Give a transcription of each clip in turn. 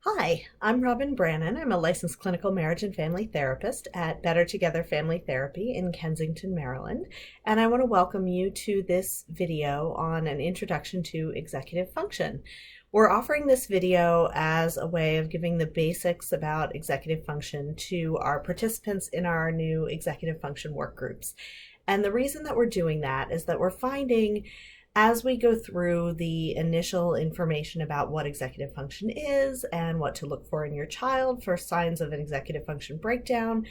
Hi, I'm Robin Brannan. I'm a licensed clinical marriage and family therapist at Better Together Family Therapy in Kensington, Maryland. And I want to welcome you to this video on an introduction to executive function. We're offering this video as a way of giving the basics about executive function to our participants in our new executive function work groups. And the reason that we're doing that is that we're finding as we go through the initial information about what executive function is and what to look for in your child for signs of an executive function breakdown,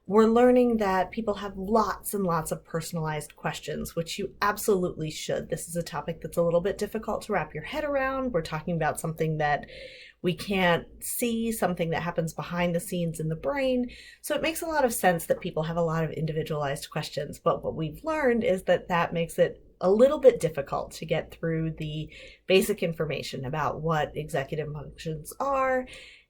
we're learning that people have lots and lots of personalized questions, which you absolutely should. This is a topic that's a little bit difficult to wrap your head around. We're talking about something that we can't see, something that happens behind the scenes in the brain. So it makes a lot of sense that people have a lot of individualized questions. But what we've learned is that that makes it a little bit difficult to get through the basic information about what executive functions are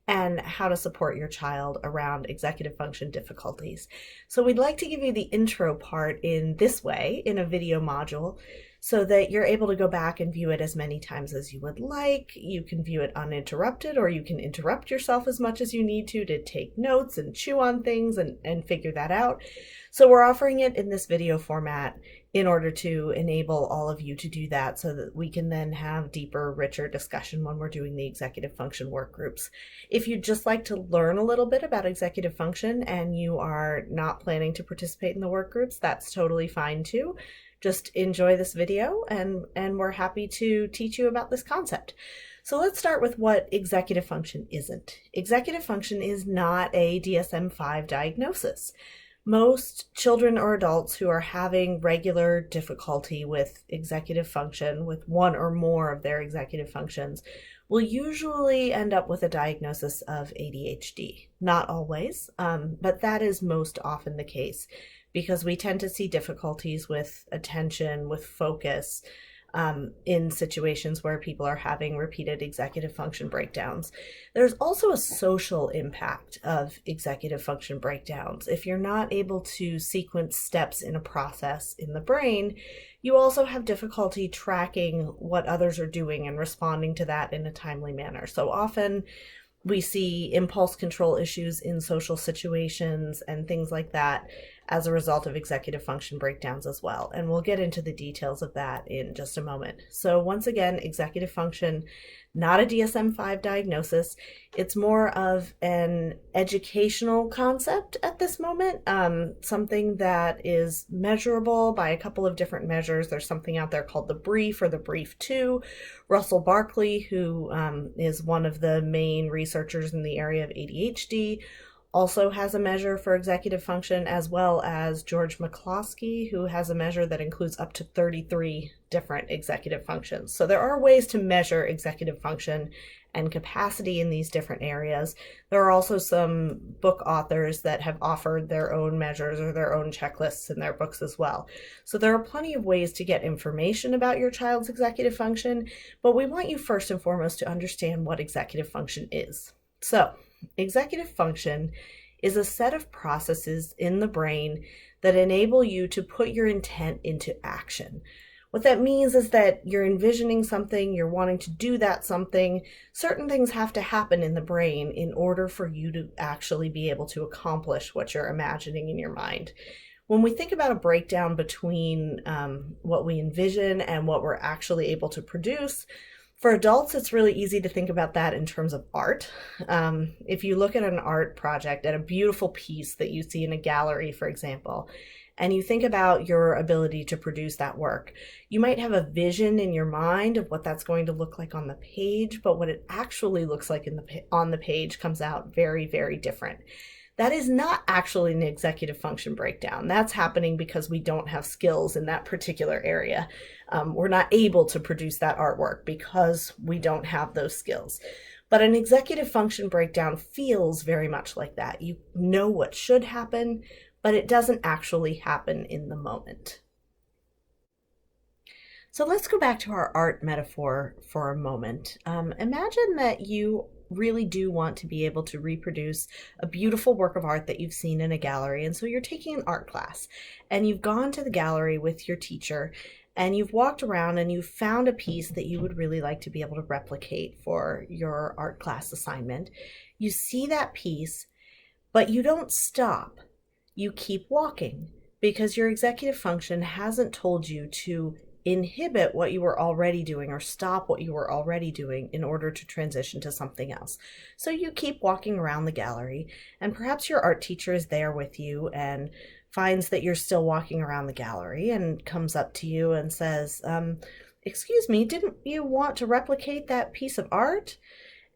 and how to support your child around executive function difficulties. So we'd like to give you the intro part in this way, in a video module, so that you're able to go back and view it as many times as you would like. You can view it uninterrupted, or you can interrupt yourself as much as you need to take notes and chew on things and figure that out. So we're offering it in this video format in order to enable all of you to do that so that we can then have deeper, richer discussion when we're doing the executive function work groups. If you'd just like to learn a little bit about executive function and you are not planning to participate in the work groups, that's totally fine too. Just enjoy this video and we're happy to teach you about this concept. So let's start with what executive function isn't. Executive function is not a DSM-5 diagnosis. Most children or adults who are having regular difficulty with executive function, with one or more of their executive functions, will usually end up with a diagnosis of ADHD. Not always, but that is most often the case because we tend to see difficulties with attention, with focus, in situations where people are having repeated executive function breakdowns. There's also a social impact of executive function breakdowns. If you're not able to sequence steps in a process in the brain, you also have difficulty tracking what others are doing and responding to that in a timely manner. So often we see impulse control issues in social situations and things like that as a result of executive function breakdowns as well. And we'll get into the details of that in just a moment. So once again, executive function, not a DSM-5 diagnosis. It's more of an educational concept at this moment, something that is measurable by a couple of different measures. There's something out there called the Brief or the Brief 2. Russell Barkley, who is one of the main researchers in the area of ADHD, also has a measure for executive function, as well as George McCloskey, who has a measure that includes up to 33 different executive functions. So there are ways to measure executive function and capacity in these different areas. There are also some book authors that have offered their own measures or their own checklists in their books as well. So there are plenty of ways to get information about your child's executive function, but we want you first and foremost to understand what executive function is. So executive function is a set of processes in the brain that enable you to put your intent into action. What that means is that you're envisioning something, you're wanting to do that something. Certain things have to happen in the brain in order for you to actually be able to accomplish what you're imagining in your mind. When we think about a breakdown between what we envision and what we're actually able to produce, for adults, it's really easy to think about that in terms of art. If you look at an art project, at a beautiful piece that you see in a gallery, for example, and you think about your ability to produce that work, you might have a vision in your mind of what that's going to look like on the page, but what it actually looks like on the page comes out very, very different. That is not actually an executive function breakdown. That's happening because we don't have skills in that particular area. We're not able to produce that artwork because we don't have those skills. But an executive function breakdown feels very much like that. You know what should happen, but it doesn't actually happen in the moment. So let's go back to our art metaphor for a moment. Imagine that you really do want to be able to reproduce a beautiful work of art that you've seen in a gallery. And so you're taking an art class and you've gone to the gallery with your teacher and you've walked around and you've found a piece that you would really like to be able to replicate for your art class assignment. You see that piece, but you don't stop. You keep walking because your executive function hasn't told you to inhibit what you were already doing or stop what you were already doing in order to transition to something else. So you keep walking around the gallery, and perhaps your art teacher is there with you and finds that you're still walking around the gallery and comes up to you and says, excuse me, didn't you want to replicate that piece of art?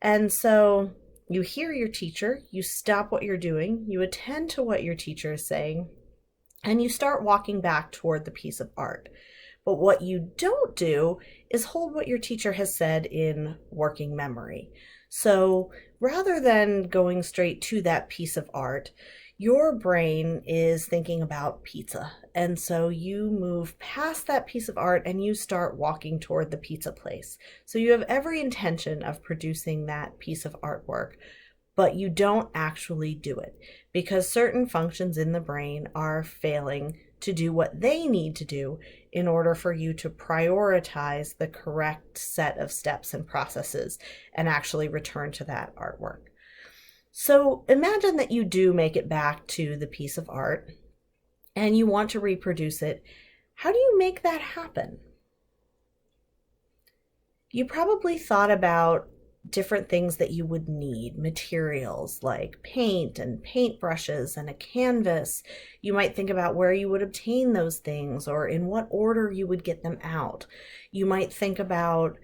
And so you hear your teacher, you stop what you're doing, you attend to what your teacher is saying, and you start walking back toward the piece of art. But what you don't do is hold what your teacher has said in working memory. So rather than going straight to that piece of art, your brain is thinking about pizza. And so you move past that piece of art and you start walking toward the pizza place. So you have every intention of producing that piece of artwork, but you don't actually do it because certain functions in the brain are failing to do what they need to do in order for you to prioritize the correct set of steps and processes and actually return to that artwork. So imagine that you do make it back to the piece of art and you want to reproduce it. How do you make that happen? You probably thought about different things that you would need, materials like paint and paintbrushes and a canvas. You might think about where you would obtain those things or in what order you would get them out. You might think about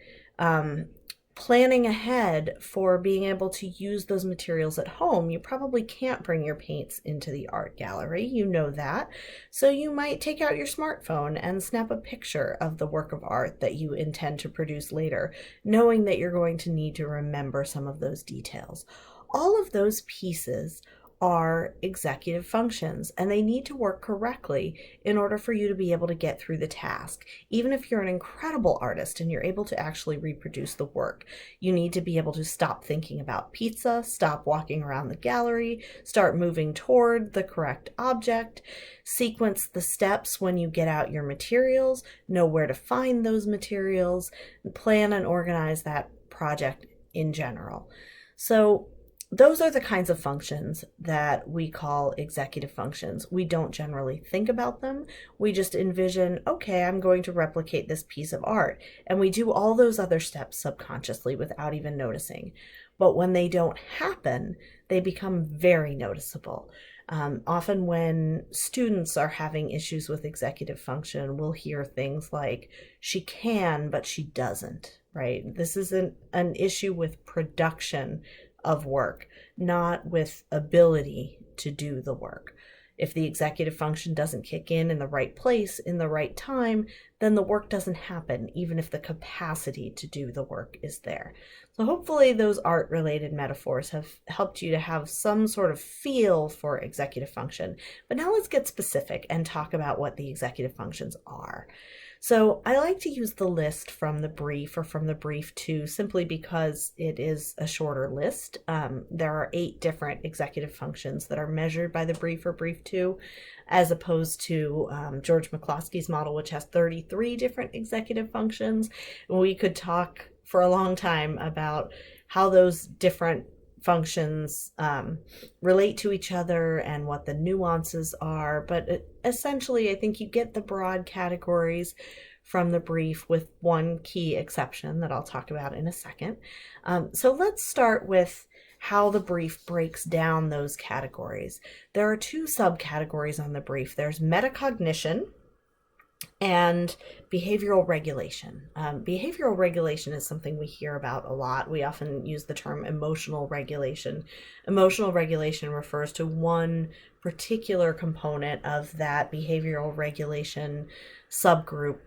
planning ahead for being able to use those materials at home. You probably can't bring your paints into the art gallery, you know that. So you might take out your smartphone and snap a picture of the work of art that you intend to produce later, knowing that you're going to need to remember some of those details. All of those pieces are executive functions, and they need to work correctly in order for you to be able to get through the task. Even if you're an incredible artist and you're able to actually reproduce the work, you need to be able to stop thinking about pizza, stop walking around the gallery, start moving toward the correct object, sequence the steps when you get out your materials, know where to find those materials, and plan and organize that project in general. So those are the kinds of functions that we call executive functions. We don't generally think about them. We just envision, okay, I'm going to replicate this piece of art. And we do all those other steps subconsciously without even noticing. But when they don't happen, they become very noticeable. Often when students are having issues with executive function, we'll hear things like, she can, but she doesn't, right? This is an issue with production of work, not with ability to do the work. If the executive function doesn't kick in the right place, in the right time, then the work doesn't happen, even if the capacity to do the work is there. So hopefully those art-related metaphors have helped you to have some sort of feel for executive function. But now let's get specific and talk about what the executive functions are. So I like to use the list from the brief or from the brief 2 simply because it is a shorter list. There are 8 different executive functions that are measured by the brief or brief 2, as opposed to George McCloskey's model, which has 33 different executive functions. We could talk for a long time about how those different functions relate to each other and what the nuances are, but essentially I think you get the broad categories from the brief with one key exception that I'll talk about in a second. So let's start with how the brief breaks down those categories. There are 2 subcategories on the brief. There's metacognition and behavioral regulation. Behavioral regulation is something we hear about a lot. We often use the term emotional regulation. Emotional regulation refers to one particular component of that behavioral regulation subgroup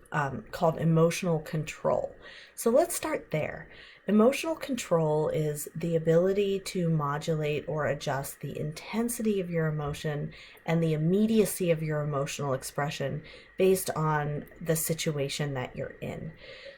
called emotional control. So let's start there. Emotional control is the ability to modulate or adjust the intensity of your emotion and the immediacy of your emotional expression based on the situation that you're in.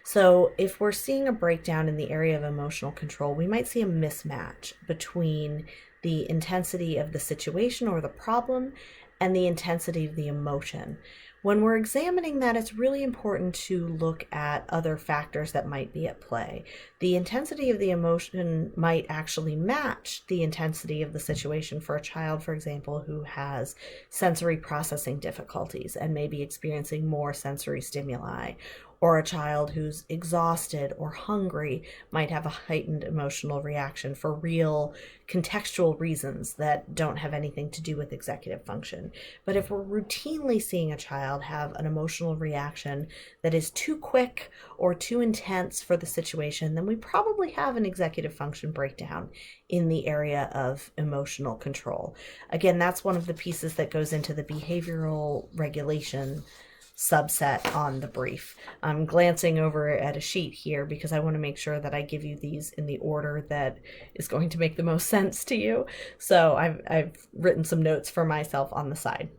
So if we're seeing a breakdown in the area of emotional control, we might see a mismatch between the intensity of the situation or the problem and the intensity of the emotion. When we're examining that, it's really important to look at other factors that might be at play. The intensity of the emotion might actually match the intensity of the situation for a child, for example, who has sensory processing difficulties and may be experiencing more sensory stimuli. Or a child who's exhausted or hungry might have a heightened emotional reaction for real contextual reasons that don't have anything to do with executive function. But if we're routinely seeing a child have an emotional reaction that is too quick or too intense for the situation, then we probably have an executive function breakdown in the area of emotional control. Again, that's one of the pieces that goes into the behavioral regulation subset on the brief. I'm glancing over at a sheet here because I want to make sure that I give you these in the order that is going to make the most sense to you. So I've written some notes for myself on the side.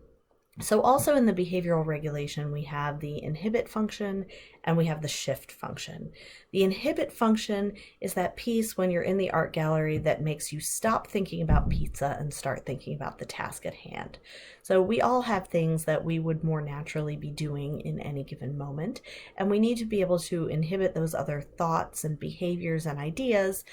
So also in the behavioral regulation, we have the inhibit function and we have the shift function. The inhibit function is that piece when you're in the art gallery that makes you stop thinking about pizza and start thinking about the task at hand. So we all have things that we would more naturally be doing in any given moment, and we need to be able to inhibit those other thoughts and behaviors and ideas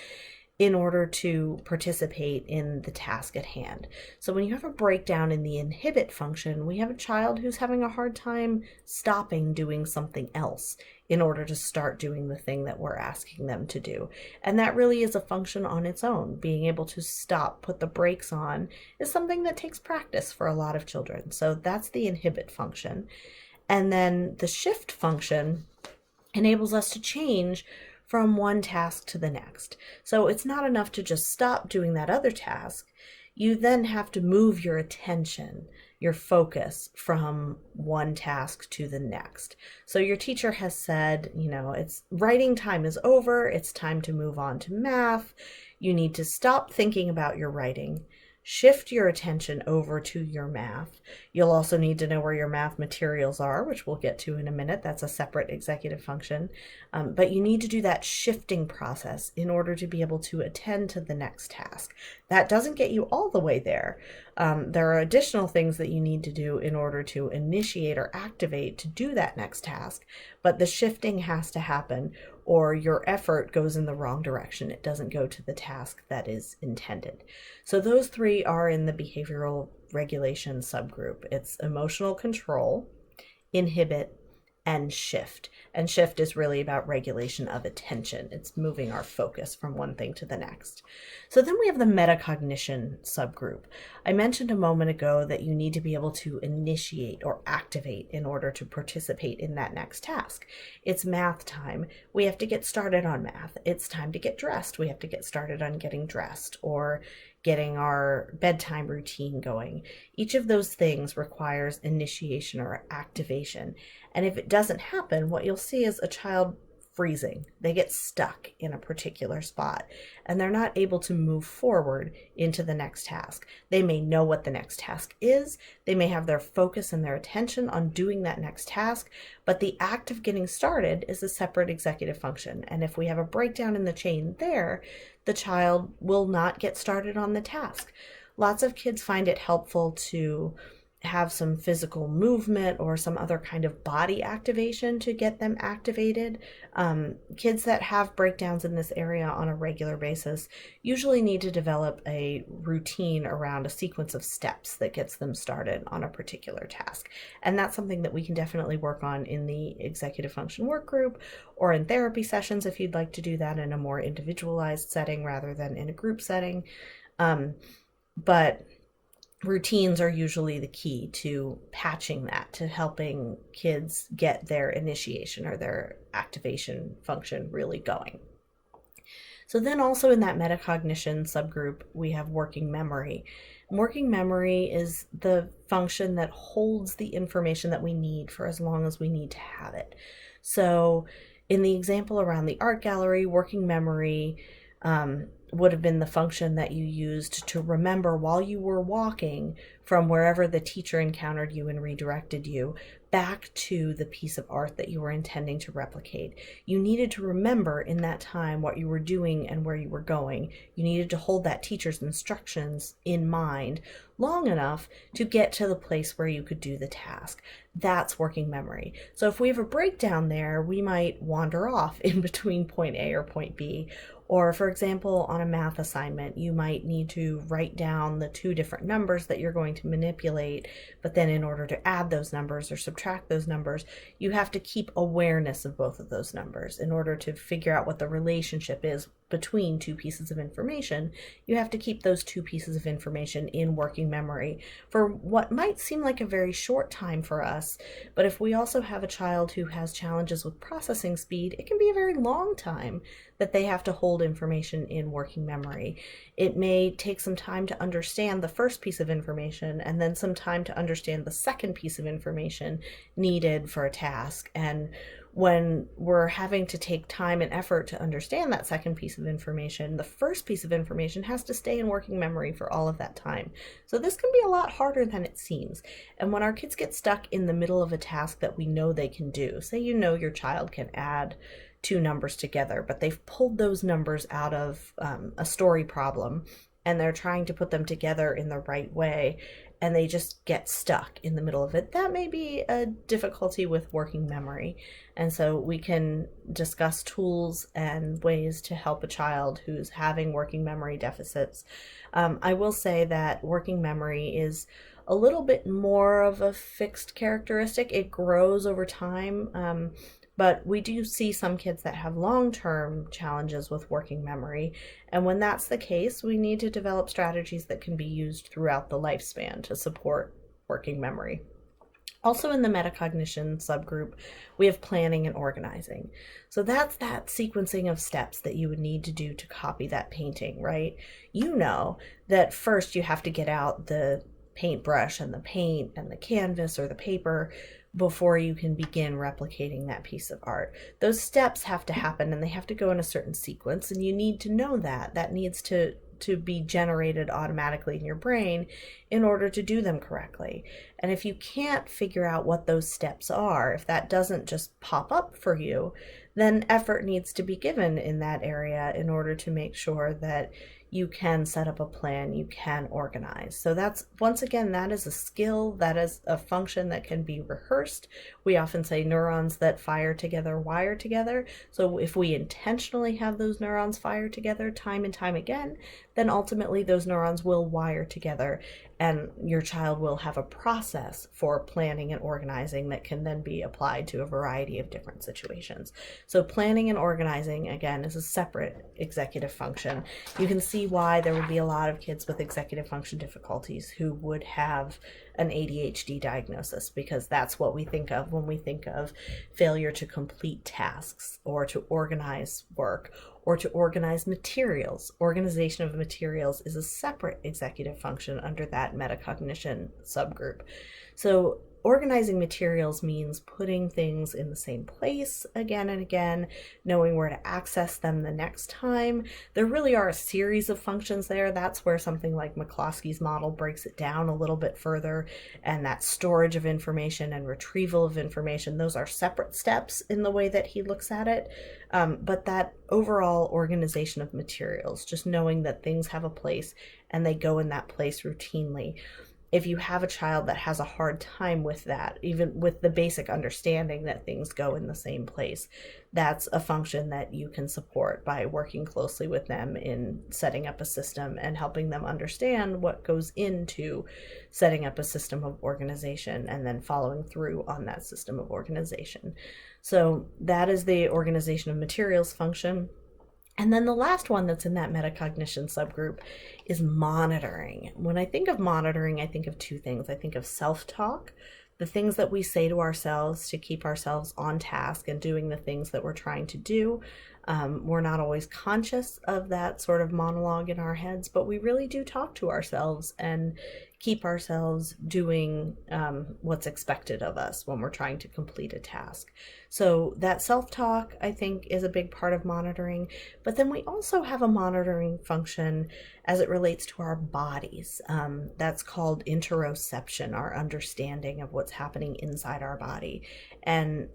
in order to participate in the task at hand. So when you have a breakdown in the inhibit function, we have a child who's having a hard time stopping doing something else in order to start doing the thing that we're asking them to do. And that really is a function on its own. Being able to stop, put the brakes on, is something that takes practice for a lot of children. So that's the inhibit function. And then the shift function enables us to change from one task to the next. So it's not enough to just stop doing that other task. You then have to move your attention, your focus from one task to the next. So your teacher has said, it's writing time is over. It's time to move on to math. You need to stop thinking about your writing. Shift your attention over to your math. You'll also need to know where your math materials are, which we'll get to in a minute. That's a separate executive function. But you need to do that shifting process in order to be able to attend to the next task. That doesn't get you all the way there. There are additional things that you need to do in order to initiate or activate to do that next task, but the shifting has to happen or your effort goes in the wrong direction. It doesn't go to the task that is intended. So those three are in the behavioral regulation subgroup. It's emotional control, inhibit, and shift. And shift is really about regulation of attention. It's moving our focus from one thing to the next. So then we have the metacognition subgroup. I mentioned a moment ago that you need to be able to initiate or activate in order to participate in that next task. It's math time. We have to get started on math. It's time to get dressed. We have to get started on getting dressed or getting our bedtime routine going. Each of those things requires initiation or activation. And if it doesn't happen, what you'll see is a child freezing. They get stuck in a particular spot and they're not able to move forward into the next task. They may know what the next task is. They may have their focus and their attention on doing that next task, but the act of getting started is a separate executive function. And if we have a breakdown in the chain there, the child will not get started on the task. Lots of kids find it helpful to have some physical movement or some other kind of body activation to get them activated. Kids that have breakdowns in this area on a regular basis usually need to develop a routine around a sequence of steps that gets them started on a particular task. And that's something that we can definitely work on in the executive function work group or in therapy sessions if you'd like to do that in a more individualized setting rather than in a group setting. But routines are usually the key to patching that, to helping kids get their initiation or their activation function really going. So then also in that metacognition subgroup, we have working memory. Working memory is the function that holds the information that we need for as long as we need to have it. So in the example around the art gallery, working memory would have been the function that you used to remember while you were walking from wherever the teacher encountered you and redirected you back to the piece of art that you were intending to replicate. You needed to remember in that time what you were doing and where you were going. You needed to hold that teacher's instructions in mind long enough to get to the place where you could do the task. That's working memory. So if we have a breakdown there, we might wander off in between point A or point B. Or for example, on a math assignment, you might need to write down the two different numbers that you're going to manipulate, but then in order to add those numbers or subtract those numbers, you have to keep awareness of both of those numbers. In order to figure out what the relationship is between two pieces of information, you have to keep those two pieces of information in working memory for what might seem like a very short time for us, but if we also have a child who has challenges with processing speed, it can be a very long time that they have to hold information in working memory. It may take some time to understand the first piece of information and then some time to understand the second piece of information needed for a task. And when we're having to take time and effort to understand that second piece of information, the first piece of information has to stay in working memory for all of that time. So this can be a lot harder than it seems. And when our kids get stuck in the middle of a task that we know they can do, say you know your child can add two numbers together, but they've pulled those numbers out of a story problem and they're trying to put them together in the right way, and they just get stuck in the middle of it, that may be a difficulty with working memory. And so we can discuss tools and ways to help a child who's having working memory deficits. I will say that working memory is a little bit more of a fixed characteristic. It grows over time. But we do see some kids that have long-term challenges with working memory. And when that's the case, we need to develop strategies that can be used throughout the lifespan to support working memory. Also in the metacognition subgroup, we have planning and organizing. So that's that sequencing of steps that you would need to do to copy that painting, right? You know that first you have to get out the paintbrush and the paint and the canvas or the paper before you can begin replicating that piece of art. Those steps have to happen and they have to go in a certain sequence, and you need to know that. That needs to be generated automatically in your brain in order to do them correctly. And if you can't figure out what those steps are, if that doesn't just pop up for you, then effort needs to be given in that area in order to make sure that you can set up a plan, you can organize. So that's, once again, that is a skill, that is a function that can be rehearsed. We often say neurons that fire together wire together. So if we intentionally have those neurons fire together time and time again, then ultimately those neurons will wire together and your child will have a process for planning and organizing that can then be applied to a variety of different situations. So planning and organizing, again, is a separate executive function. You can see why there would be a lot of kids with executive function difficulties who would have an ADHD diagnosis, because that's what we think of when we think of failure to complete tasks or to organize work or to organize materials. Organization of materials is a separate executive function under that metacognition subgroup. So organizing materials means putting things in the same place again and again, knowing where to access them the next time. There really are a series of functions there. That's where something like McCloskey's model breaks it down a little bit further, and that storage of information and retrieval of information, those are separate steps in the way that he looks at it. But that overall organization of materials, just knowing that things have a place and they go in that place routinely. If you have a child that has a hard time with that, even with the basic understanding that things go in the same place, that's a function that you can support by working closely with them in setting up a system and helping them understand what goes into setting up a system of organization and then following through on that system of organization. So that is the organization of materials function. And then the last one that's in that metacognition subgroup is monitoring. When I think of monitoring, I think of two things. I think of self-talk, the things that we say to ourselves to keep ourselves on task and doing the things that we're trying to do. We're not always conscious of that sort of monologue in our heads, but we really do talk to ourselves and keep ourselves doing what's expected of us when we're trying to complete a task. So that self-talk, I think, is a big part of monitoring. But then we also have a monitoring function as it relates to our bodies. That's called interoception, our understanding of what's happening inside our body. And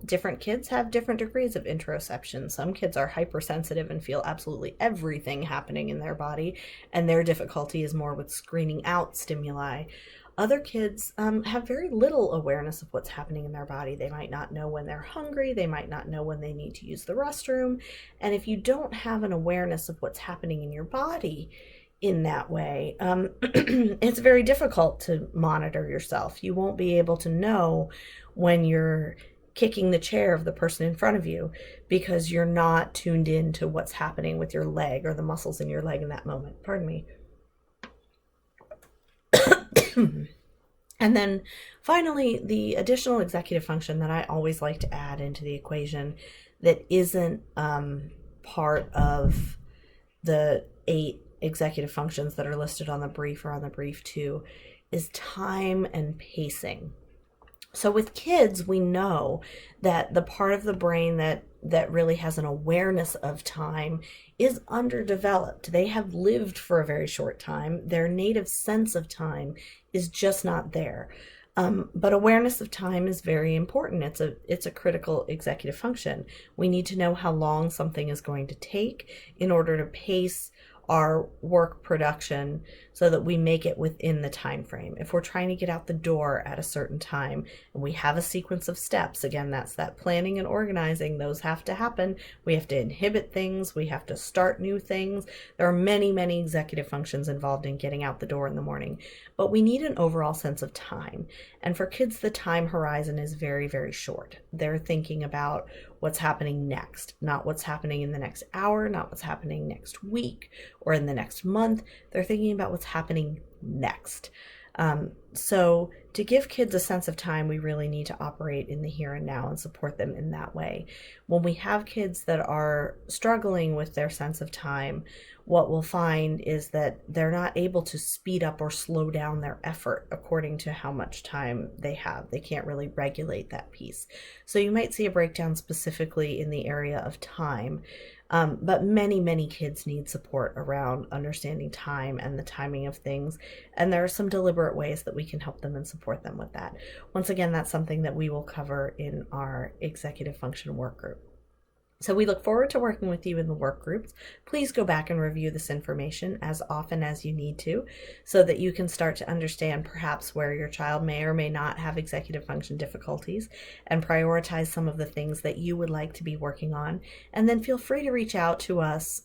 different kids have different degrees of interoception. Some kids are hypersensitive and feel absolutely everything happening in their body, and their difficulty is more with screening out stimuli. Other kids have very little awareness of what's happening in their body. They might not know when they're hungry. They might not know when they need to use the restroom. And if you don't have an awareness of what's happening in your body in that way, it's very difficult to monitor yourself. You won't be able to know when you're kicking the chair of the person in front of you because you're not tuned in to what's happening with your leg or the muscles in your leg in that moment. Pardon me. And then finally, the additional executive function that I always like to add into the equation that isn't part of the 8 executive functions that are listed on the brief or on the brief too is time and pacing. So with kids, we know that the part of the brain that really has an awareness of time is underdeveloped. They have lived for a very short time. Their native sense of time is just not there. But awareness of time is very important. It's a critical executive function. We need to know how long something is going to take in order to pace our work production so that we make it within the time frame. If we're trying to get out the door at a certain time and we have a sequence of steps, again, that's that planning and organizing, those have to happen. We have to inhibit things. We have to start new things. There are many, many executive functions involved in getting out the door in the morning, but we need an overall sense of time. And for kids, the time horizon is very, very short. They're thinking about what's happening next, not what's happening in the next hour, not what's happening next week or in the next month. They're thinking about what's happening next. So to give kids a sense of time, we really need to operate in the here and now and support them in that way. When we have kids that are struggling with their sense of time, what we'll find is that they're not able to speed up or slow down their effort according to how much time they have. They can't really regulate that piece. So you might see a breakdown specifically in the area of time. But many, many kids need support around understanding time and the timing of things. And there are some deliberate ways that we can help them and support them with that. Once again, that's something that we will cover in our executive function work group. So we look forward to working with you in the work groups. Please go back and review this information as often as you need to so that you can start to understand perhaps where your child may or may not have executive function difficulties and prioritize some of the things that you would like to be working on. And then feel free to reach out to us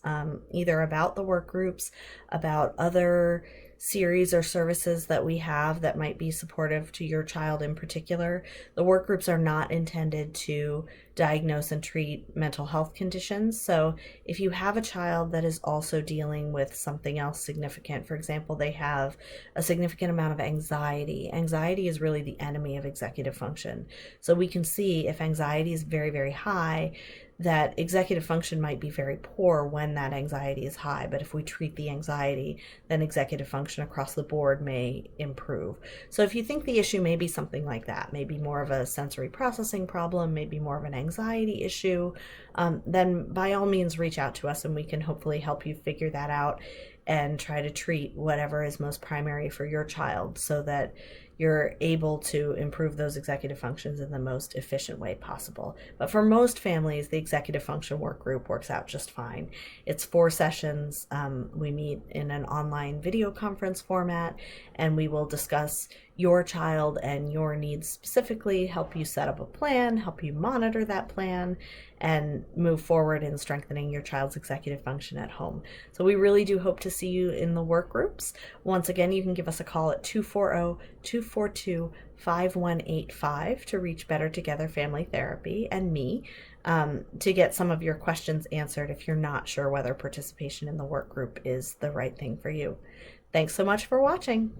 either about the work groups, about other series or services that we have that might be supportive to your child in particular. The work groups are not intended to diagnose and treat mental health conditions. So if you have a child that is also dealing with something else significant, for example, they have a significant amount of anxiety. Anxiety is really the enemy of executive function. So we can see if anxiety is very, very high, that executive function might be very poor when that anxiety is high. But if we treat the anxiety, then executive function across the board may improve. So if you think the issue may be something like that, maybe more of a sensory processing problem, maybe more of an anxiety issue, then by all means reach out to us and we can hopefully help you figure that out and try to treat whatever is most primary for your child so that you're able to improve those executive functions in the most efficient way possible. But for most families, the executive function work group works out just fine. It's 4 sessions. We meet in an online video conference format, and we will discuss your child and your needs specifically, help you set up a plan, help you monitor that plan, and move forward in strengthening your child's executive function at home. So we really do hope to see you in the work groups. Once again, you can give us a call at 240-242-5185 to reach Better Together Family Therapy and me to get some of your questions answered if you're not sure whether participation in the work group is the right thing for you. Thanks so much for watching.